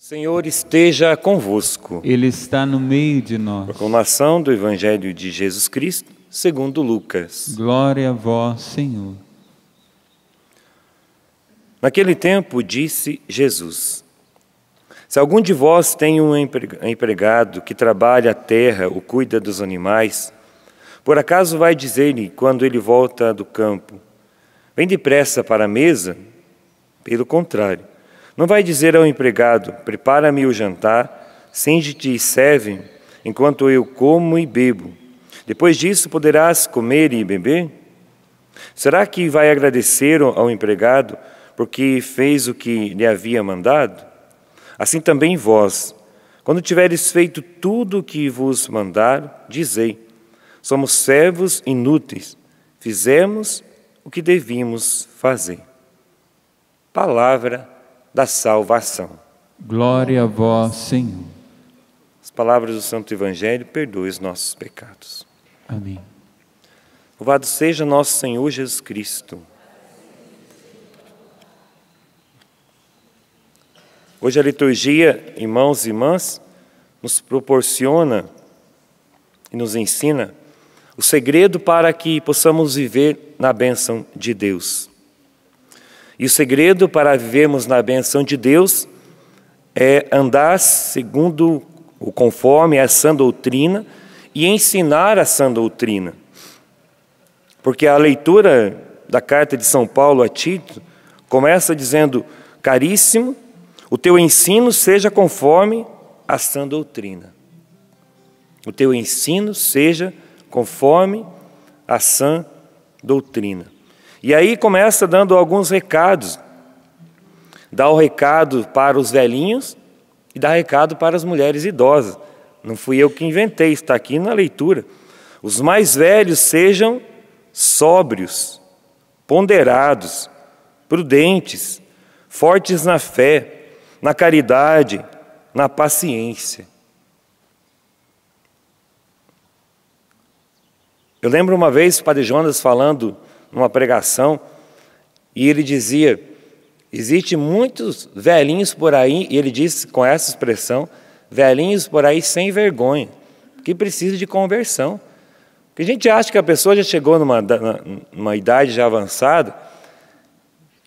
Senhor esteja convosco. Ele está no meio de nós. Proclamação do Evangelho de Jesus Cristo, segundo Lucas. Glória a vós, Senhor. Naquele tempo disse Jesus: se algum de vós tem um empregado que trabalha a terra ou cuida dos animais, por acaso vai dizer-lhe, quando ele volta do campo: vem depressa para a mesa? Pelo contrário, não vai dizer ao empregado: prepara-me o jantar, cinge-te e serve, enquanto eu como e bebo. Depois disso poderás comer e beber? Será que vai agradecer ao empregado porque fez o que lhe havia mandado? Assim também vós, quando tiveres feito tudo o que vos mandar, dizei: somos servos inúteis, fizemos o que devíamos fazer. Palavra da salvação. Glória a vós, Senhor. As palavras do Santo Evangelho perdoem os nossos pecados. Amém. Louvado seja nosso Senhor Jesus Cristo. Hoje a liturgia, irmãos e irmãs, nos proporciona e nos ensina o segredo para que possamos viver na bênção de Deus. E o segredo para vivermos na bênção de Deus é andar segundo ou conforme a sã doutrina e ensinar a sã doutrina. Porque a leitura da carta de São Paulo a Tito começa dizendo: caríssimo, o teu ensino seja conforme a sã doutrina. O teu ensino seja conforme a sã doutrina. E aí começa dando alguns recados. Dá o recado para os velhinhos e dá recado para as mulheres idosas. Não fui eu que inventei, está aqui na leitura. Os mais velhos sejam sóbrios, ponderados, prudentes, fortes na fé, na caridade, na paciência. Eu lembro uma vez o Padre Jonas falando numa pregação, e ele dizia: existe muitos velhinhos por aí, e ele disse com essa expressão, velhinhos por aí sem vergonha, que precisam de conversão. Porque a gente acha que a pessoa já chegou numa idade já avançada,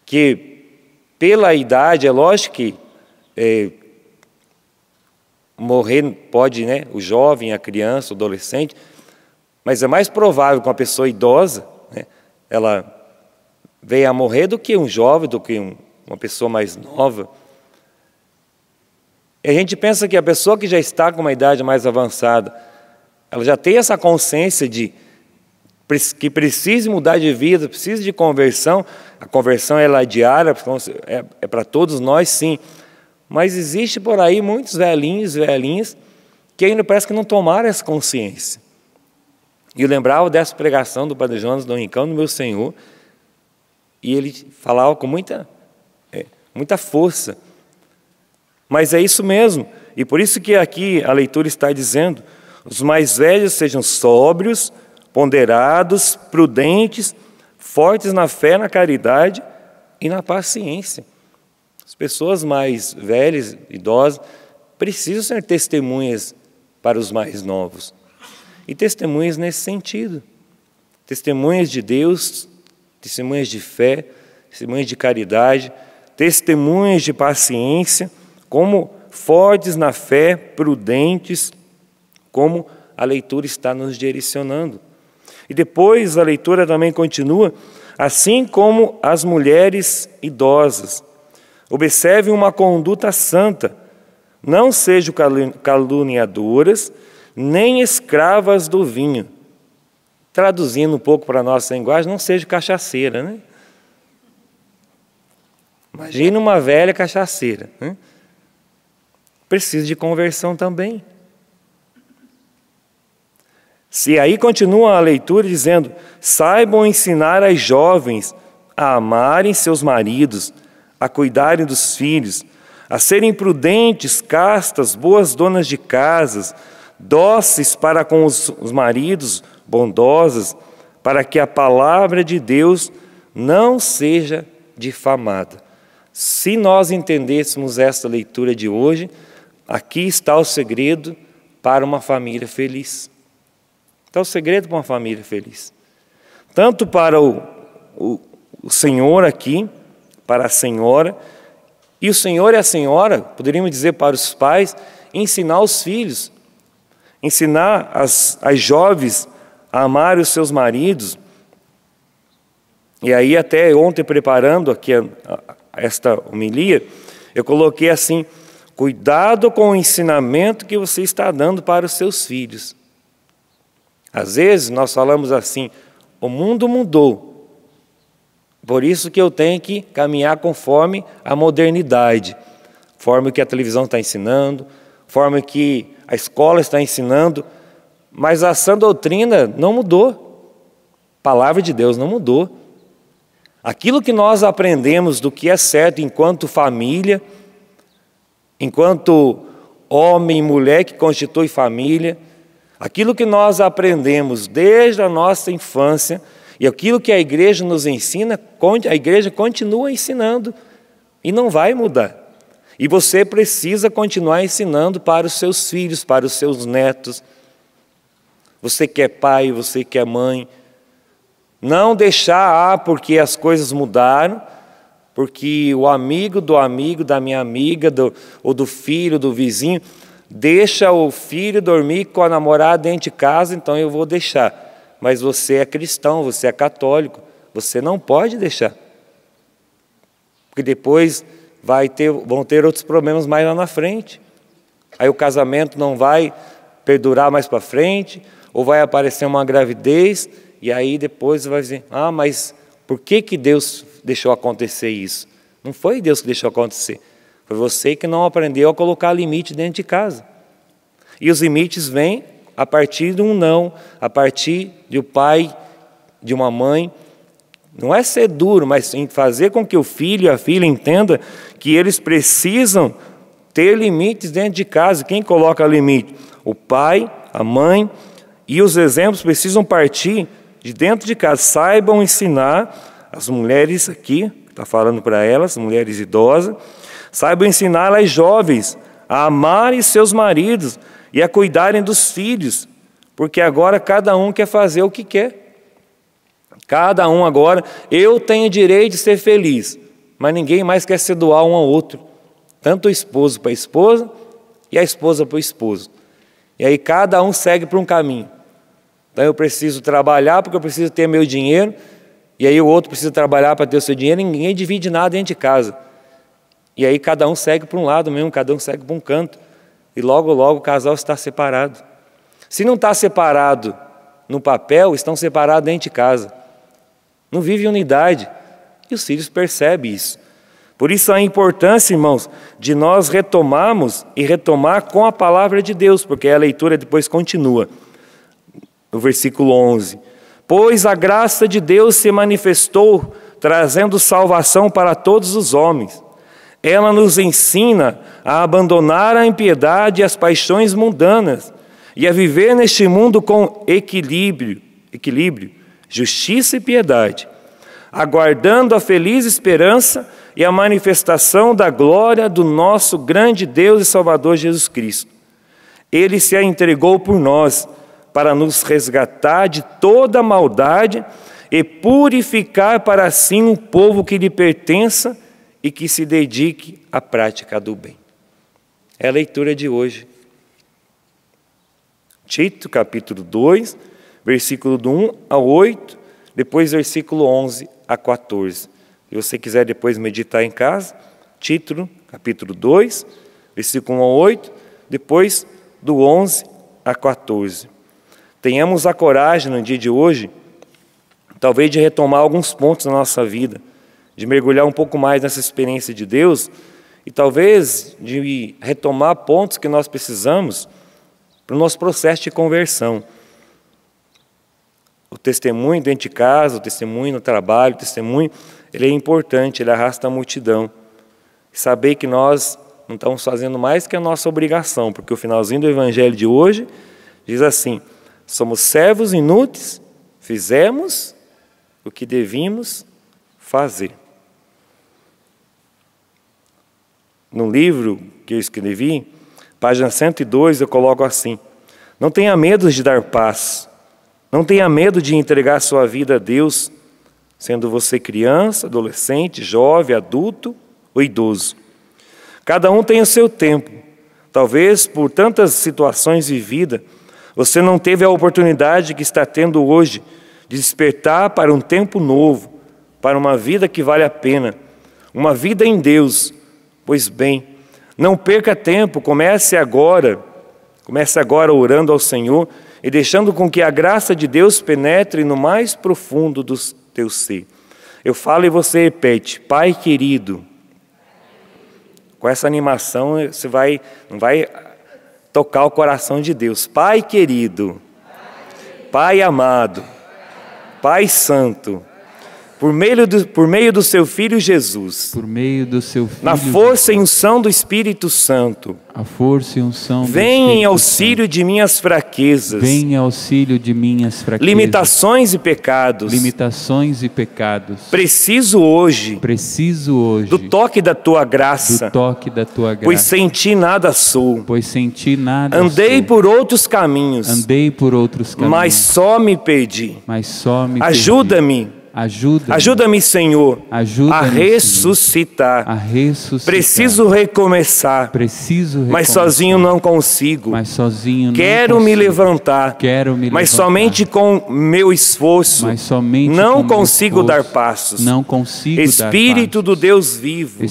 que pela idade, é lógico que morrer pode, né, o jovem, a criança, o adolescente, mas é mais provável que uma pessoa idosa, né, ela venha a morrer do que um jovem, do que uma pessoa mais nova. E a gente pensa que a pessoa que já está com uma idade mais avançada, ela já tem essa consciência de que precisa mudar de vida, precisa de conversão. A conversão ela é diária, é para todos nós, sim. Mas existe por aí muitos velhinhos e velhinhas que ainda parece que não tomaram essa consciência. E eu lembrava dessa pregação do Padre Jonas do Rincão do Meu Senhor, e ele falava com muita força. Mas é isso mesmo, e por isso que aqui a leitura está dizendo: os mais velhos sejam sóbrios, ponderados, prudentes, fortes na fé, na caridade e na paciência. As pessoas mais velhas, idosas, precisam ser testemunhas para os mais novos. E testemunhas nesse sentido. Testemunhas de Deus, testemunhas de fé, testemunhas de caridade, testemunhas de paciência, como fortes na fé, prudentes, como a leitura está nos direcionando. E depois a leitura também continua: assim como as mulheres idosas, observem uma conduta santa, não sejam caluniadoras, nem escravas do vinho. Traduzindo um pouco para a nossa linguagem, não seja cachaceira, né? Imagina uma velha cachaceira, né? Precisa de conversão também. Se aí continua a leitura dizendo: saibam ensinar as jovens a amarem seus maridos, a cuidarem dos filhos, a serem prudentes, castas, boas donas de casas, dóceis para com os maridos, bondosas, para que a palavra de Deus não seja difamada. Se nós entendêssemos esta leitura de hoje, aqui está o segredo para uma família feliz. Está o segredo para uma família feliz. Tanto para o senhor aqui, para a senhora, e o senhor e a senhora, poderíamos dizer para os pais, ensinar os filhos, ensinar as jovens a amar os seus maridos. E aí até ontem, preparando aqui esta homilia, eu coloquei assim: cuidado com o ensinamento que você está dando para os seus filhos. Às vezes nós falamos assim: o mundo mudou, por isso que eu tenho que caminhar conforme a modernidade, conforme o que a televisão está ensinando, conforme o que a escola está ensinando, mas a sã doutrina não mudou, a palavra de Deus não mudou. Aquilo que nós aprendemos do que é certo enquanto família, enquanto homem e mulher que constitui família, aquilo que nós aprendemos desde a nossa infância e aquilo que a igreja nos ensina, a igreja continua ensinando e não vai mudar. E você precisa continuar ensinando para os seus filhos, para os seus netos. Você que é pai, você que é mãe, não deixar, porque as coisas mudaram, porque o amigo, da minha amiga, ou do filho, do vizinho, deixa o filho dormir com a namorada dentro de casa, então eu vou deixar. Mas você é cristão, você é católico, você não pode deixar. Porque depois vão ter outros problemas mais lá na frente. Aí o casamento não vai perdurar mais para frente, ou vai aparecer uma gravidez, e aí depois vai dizer: ah, mas por que Deus deixou acontecer isso? Não foi Deus que deixou acontecer. Foi você que não aprendeu a colocar limite dentro de casa. E os limites vêm a partir de um não, a partir de um pai, de uma mãe. Não é ser duro, mas em fazer com que o filho e a filha entendam que eles precisam ter limites dentro de casa. Quem coloca limite? O pai, a mãe, e os exemplos precisam partir de dentro de casa. Saibam ensinar as mulheres aqui, está falando para elas, mulheres idosas, saibam ensinar as jovens a amarem seus maridos e a cuidarem dos filhos, porque agora cada um quer fazer o que quer. Cada um agora, eu tenho direito de ser feliz, mas ninguém mais quer se doar um ao outro. Tanto o esposo para a esposa e a esposa para o esposo. E aí cada um segue para um caminho. Então eu preciso trabalhar porque eu preciso ter meu dinheiro, e aí o outro precisa trabalhar para ter o seu dinheiro, e ninguém divide nada dentro de casa. E aí cada um segue para um lado mesmo, cada um segue para um canto. E logo, logo o casal está separado. Se não está separado no papel, estão separados dentro de casa. Não vive unidade. E os filhos percebem isso. Por isso a importância, irmãos, de nós retomarmos e retomar com a palavra de Deus, porque a leitura depois continua. No versículo 11. Pois a graça de Deus se manifestou, trazendo salvação para todos os homens. Ela nos ensina a abandonar a impiedade e as paixões mundanas e a viver neste mundo com equilíbrio, justiça e piedade, aguardando a feliz esperança e a manifestação da glória do nosso grande Deus e Salvador Jesus Cristo. Ele se entregou por nós para nos resgatar de toda maldade e purificar para si um povo que lhe pertença e que se dedique à prática do bem. É a leitura de hoje. Tito, capítulo 2, versículo do 1 ao 8, depois versículo 11 a 14. Se você quiser depois meditar em casa, Tito, capítulo 2, versículo 1 ao 8, depois do 11 a 14. Tenhamos a coragem no dia de hoje, talvez de retomar alguns pontos da nossa vida, de mergulhar um pouco mais nessa experiência de Deus e talvez de retomar pontos que nós precisamos para o nosso processo de conversão. O testemunho dentro de casa, o testemunho no trabalho, o testemunho, ele é importante, ele arrasta a multidão. Saber que nós não estamos fazendo mais que a nossa obrigação, porque o finalzinho do evangelho de hoje diz assim: somos servos inúteis, fizemos o que devíamos fazer. no livro que eu escrevi, página 102, eu coloco assim: não tenha medo de dar paz, não tenha medo de entregar sua vida a Deus, sendo você criança, adolescente, jovem, adulto ou idoso. Cada um tem o seu tempo. Talvez por tantas situações vividas, você não teve a oportunidade que está tendo hoje de despertar para um tempo novo, para uma vida que vale a pena, uma vida em Deus. Pois bem, não perca tempo, comece agora orando ao Senhor e deixando com que a graça de Deus penetre no mais profundo do teu ser. Eu falo e você repete: Pai querido. Com essa animação você não vai tocar o coração de Deus. Pai querido, Pai amado, Pai santo, por meio do seu Filho Jesus, por meio do seu Filho, na força e unção do Espírito Santo, a força e unção do vem em Espírito auxílio de minhas fraquezas, vem em auxílio de minhas fraquezas, limitações e pecados. Preciso hoje do toque da tua graça, pois sem ti nada sou. Andei por outros caminhos, mas só me perdi. Ajuda-me, Senhor, a ressuscitar. Preciso recomeçar, mas sozinho não consigo. Quero me levantar, mas somente com meu esforço não consigo dar passos. Espírito do Deus vivo,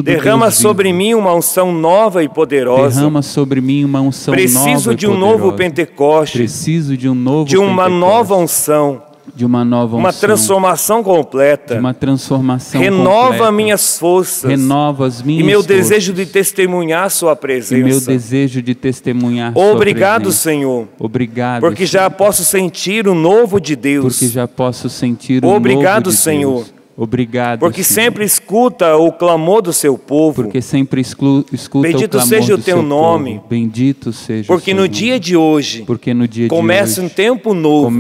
derrama sobre mim uma unção nova e poderosa. Preciso de um novo Pentecostes, de uma nova unção, uma transformação completa. Renova minhas forças e meu desejo de testemunhar sua presença. Obrigado, Senhor, porque já posso sentir o novo de Deus. Obrigado, Senhor, porque sempre escuta o clamor do seu povo. Bendito seja o teu nome. Porque no dia de hoje começa um tempo novo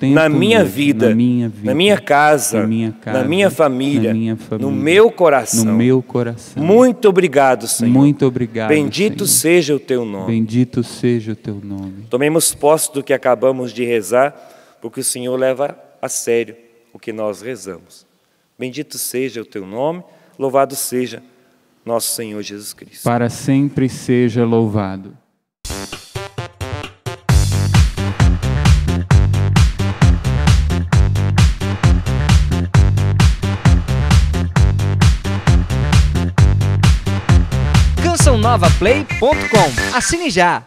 na minha vida, na minha casa, na minha família, no meu coração. Muito obrigado, Senhor. Bendito seja o teu nome. Tomemos posse do que acabamos de rezar, porque o Senhor leva a sério o que nós rezamos. Bendito seja o teu nome, louvado seja nosso Senhor Jesus Cristo. Para sempre seja louvado. CançãoNovaPlay.com. Assine já!